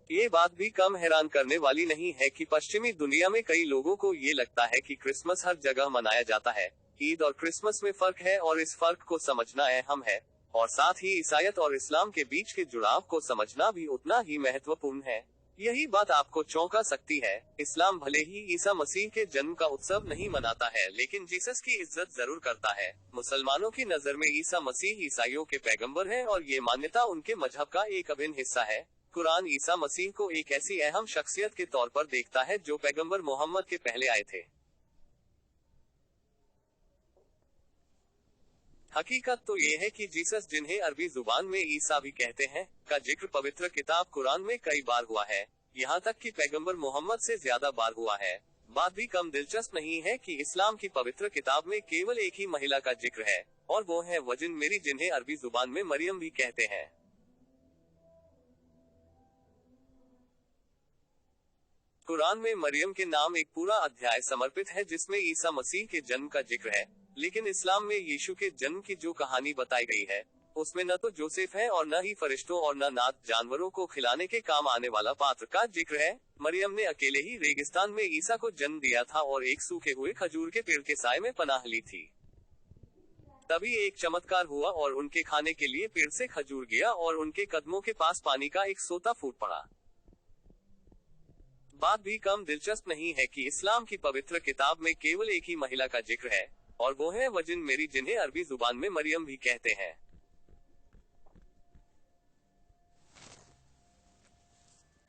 ये बात भी कम हैरान करने वाली नहीं है कि पश्चिमी दुनिया में कई लोगों को ये लगता है कि क्रिसमस हर जगह मनाया जाता है। ईद और क्रिसमस में फर्क है और इस फर्क को समझना अहम है। और साथ ही ईसाईयत और इस्लाम के बीच के जुड़ाव को समझना भी उतना ही महत्वपूर्ण है। यही बात आपको चौंका सकती है। इस्लाम भले ही ईसा मसीह के जन्म का उत्सव नहीं मनाता है, लेकिन जीसस की इज्जत जरूर करता है। मुसलमानों की नजर में ईसा मसीह ईसाइयों के पैगंबर है और ये मान्यता उनके मजहब का एक अभिन्न हिस्सा है। कुरान ईसा मसीह को एक ऐसी अहम शख्सियत के तौर पर देखता है जो पैगंबर मोहम्मद के पहले आए थे। हकीकत तो ये है कि जीसस, जिन्हें अरबी जुबान में ईसा भी कहते हैं, का जिक्र पवित्र किताब कुरान में कई बार हुआ है। यहाँ तक कि पैगंबर मोहम्मद से ज्यादा बार हुआ है। बात भी कम दिलचस्प नहीं है कि इस्लाम की पवित्र किताब में केवल एक ही महिला का जिक्र है, और वो है वजिन मेरी, जिन्हें अरबी जुबान में मरियम भी कहते हैं। कुरान में मरियम के नाम एक पूरा अध्याय समर्पित है जिसमें ईसा मसीह के जन्म का जिक्र है। लेकिन इस्लाम में यीशु के जन्म की जो कहानी बताई गई है, उसमें न तो जोसेफ है और न ही फरिश्तों और न नाथ जानवरों को खिलाने के काम आने वाला पात्र का जिक्र है। मरियम ने अकेले ही रेगिस्तान में ईसा को जन्म दिया था और एक सूखे हुए खजूर के पेड़ के साए में पनाह ली थी। तभी एक चमत्कार हुआ और उनके खाने के लिए पेड़ से खजूर गिरा और उनके कदमों के पास पानी का एक सोता फूट पड़ा। बात भी कम दिलचस्प नहीं है कि इस्लाम की पवित्र किताब में केवल एक ही महिला का जिक्र है, और वो है वजिन मेरी, जिन्हें अरबी जुबान में मरियम भी कहते हैं।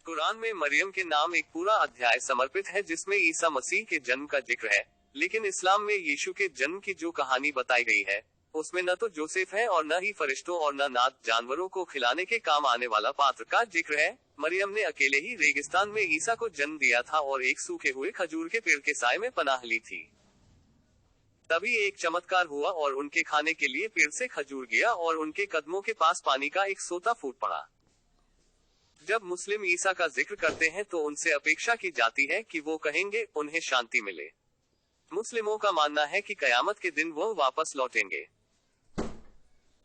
कुरान में मरियम के नाम एक पूरा अध्याय समर्पित है जिसमें ईसा मसीह के जन्म का जिक्र है। लेकिन इस्लाम में यीशु के जन्म की जो कहानी बताई गई है, उसमें न तो जोसेफ है और न ही फरिश्तों और न नाथ जानवरों को खिलाने के काम आने वाला पात्र का जिक्र है। मरियम ने अकेले ही रेगिस्तान में ईसा को जन्म दिया था और एक सूखे हुए खजूर के पेड़ के साए में पनाह ली थी। तभी एक चमत्कार हुआ और उनके खाने के लिए पेड़ से खजूर गिरा और उनके कदमों के पास पानी का एक सोता फूट पड़ा। जब मुस्लिम ईसा का जिक्र करते हैं तो उनसे अपेक्षा की जाती है कि वो कहेंगे उन्हें शांति मिले। मुस्लिमों का मानना है कि कयामत के दिन वो वापस लौटेंगे।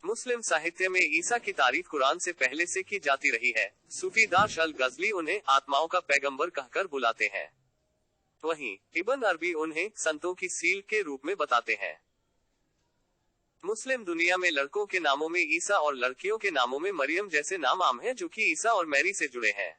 मुस्लिम साहित्य में ईसा की तारीफ कुरान से पहले से की जाती रही है। सूफी दाश अल गजली उन्हें आत्माओं का पैगंबर कहकर बुलाते हैं। वहीं इब्न अरबी उन्हें संतों की सील के रूप में बताते हैं। मुस्लिम दुनिया में लड़कों के नामों में ईसा और लड़कियों के नामों में मरियम जैसे नाम आम हैं, जो कि ईसा और मैरी से जुड़े हैं।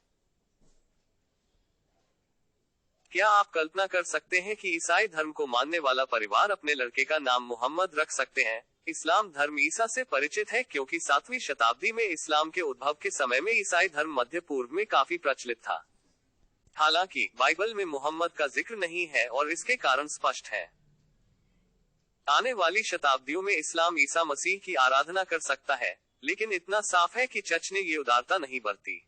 क्या आप कल्पना कर सकते हैं कि ईसाई धर्म को मानने वाला परिवार अपने लड़के का नाम मोहम्मद रख सकते हैं? इस्लाम धर्म ईसा से परिचित है क्योंकि 7वीं शताब्दी में इस्लाम के उद्भव के समय में ईसाई धर्म मध्य पूर्व में काफी प्रचलित था। हालांकि बाइबल में मोहम्मद का जिक्र नहीं है और इसके कारण स्पष्ट है। आने वाली शताब्दियों में इस्लाम ईसा मसीह की आराधना कर सकता है, लेकिन इतना साफ है कि चर्च ने ये उदारता नहीं बरती।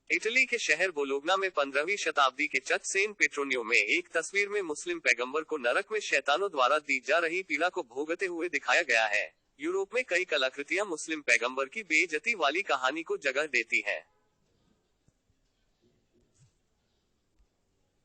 इटली के शहर बोलोग्ना में 15वीं शताब्दी के चर्च सेंट पेट्रोनियो में एक तस्वीर में मुस्लिम पैगंबर को नरक में शैतानों द्वारा दी जा रही पीड़ा को भोगते हुए दिखाया गया है। यूरोप में कई कलाकृतियां मुस्लिम पैगंबर की बेइज्जती वाली कहानी को जगह देती हैं।